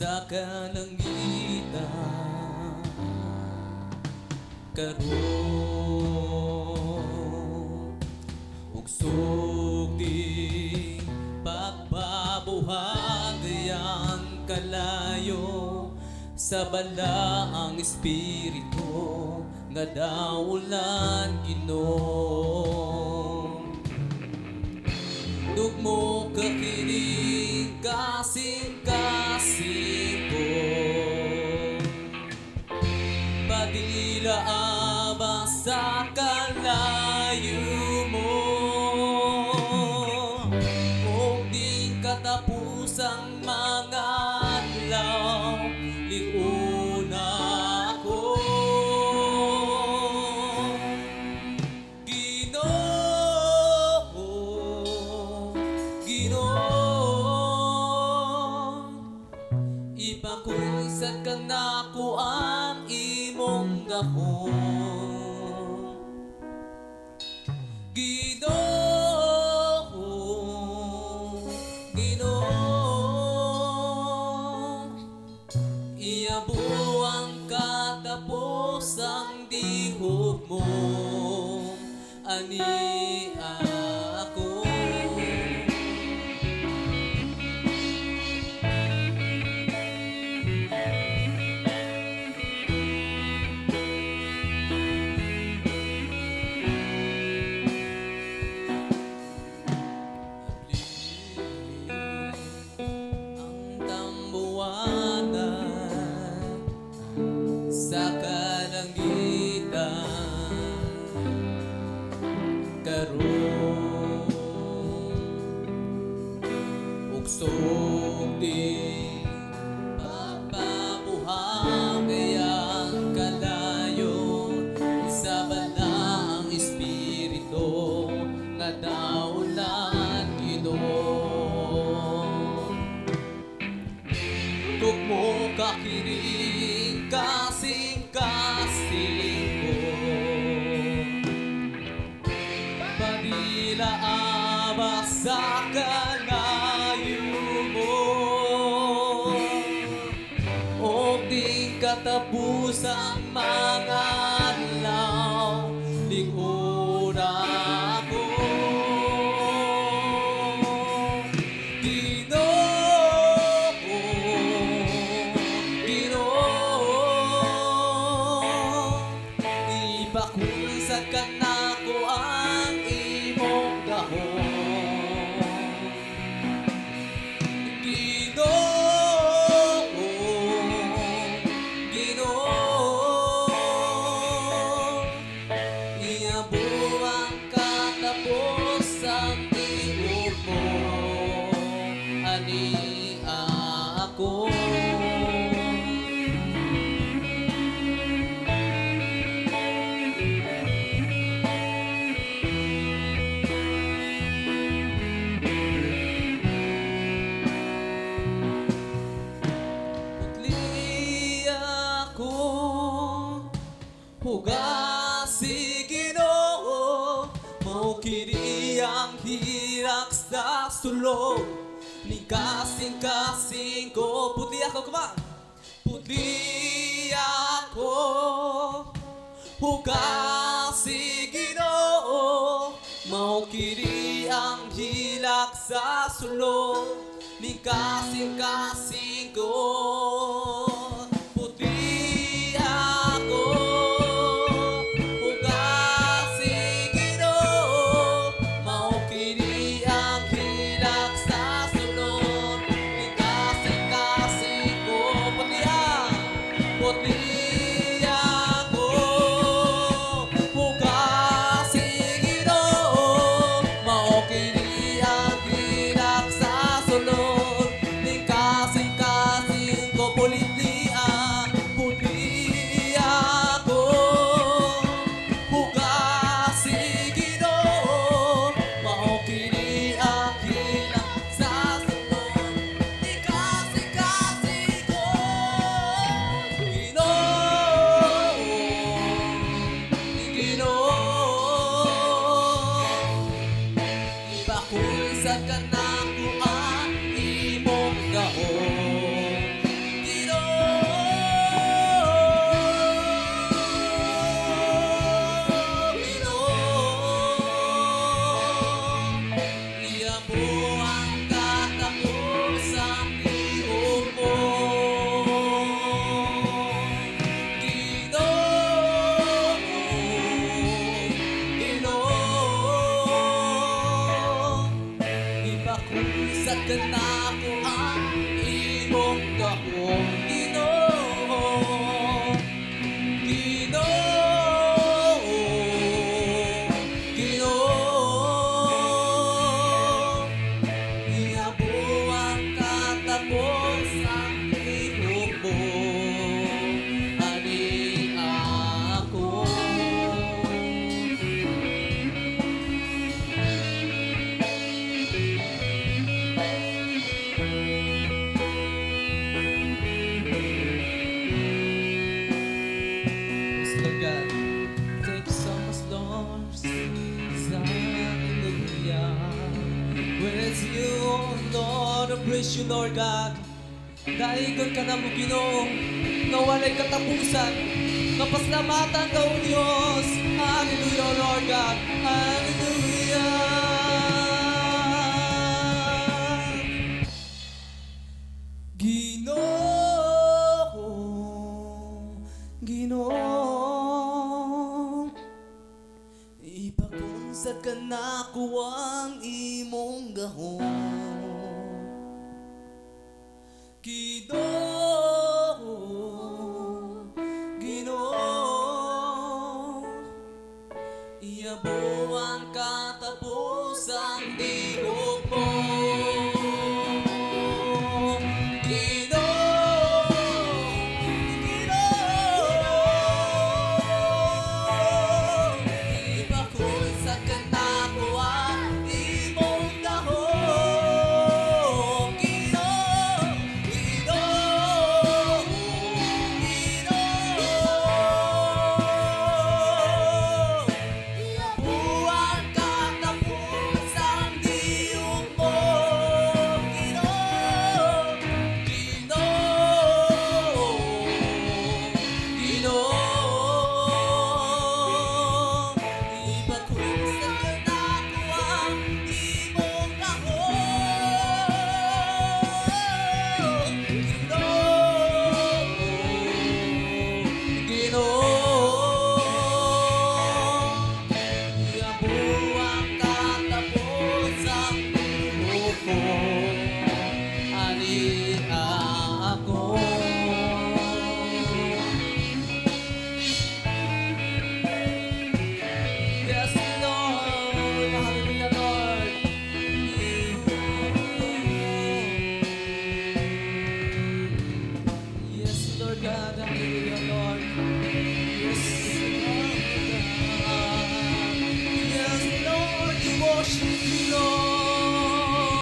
sa kalangitan karon ug sugdi pagbabuhagayan kalayo sa balaang espiritu nga daulan Ginoo. Dugmo ka kini kasing-kasing ko, padila aba sa kalayo mo, o di katapusang mga adlaw liuna ako. Ipakulisad ka nako ang imong gahom, Ginoo, Ginoo. Iabo ang katapusang dihog mo, ani ako. Sa kalangitan karon ug sugdi pagpabuhagayan kalayo sa balaang espiritu nga daulan Ginoo. Tugmo ka kini kasing-kasing ko, padila aba sa kalayo mo, o di katapusang mga adlaw liuna ako. Ipakulisad ka nako ang imong gahom, Ginoo, Ginoo. Iabo ang katapusang dihog mo, ani ako. Hugasi Ginoo, mao kini ang hirak sa sulod ni kasing-kasing ko. Putli ako, kuma, putli ako. Hugasi Ginoo, mao kini ang hilak sa sulod ni kasing-kasing ko. Ika ako ang imong gahong Ginoo. Ginoo, Ginoo, ihabuang katapusang ihugbo ani ako. Yes, Lord God. Thank you so much, Lord. Jesus, hallelujah. With you, oh Lord, I praise you, Lord God. Daigon ka na mo, Ginoo, na walay katapusan. Kapasalamatan ka, O Diyos. Hallelujah, Lord God. Hallelujah. Ginoo, Ginoo, ipakunsad ka na ko ang imong gahong. Ginoo,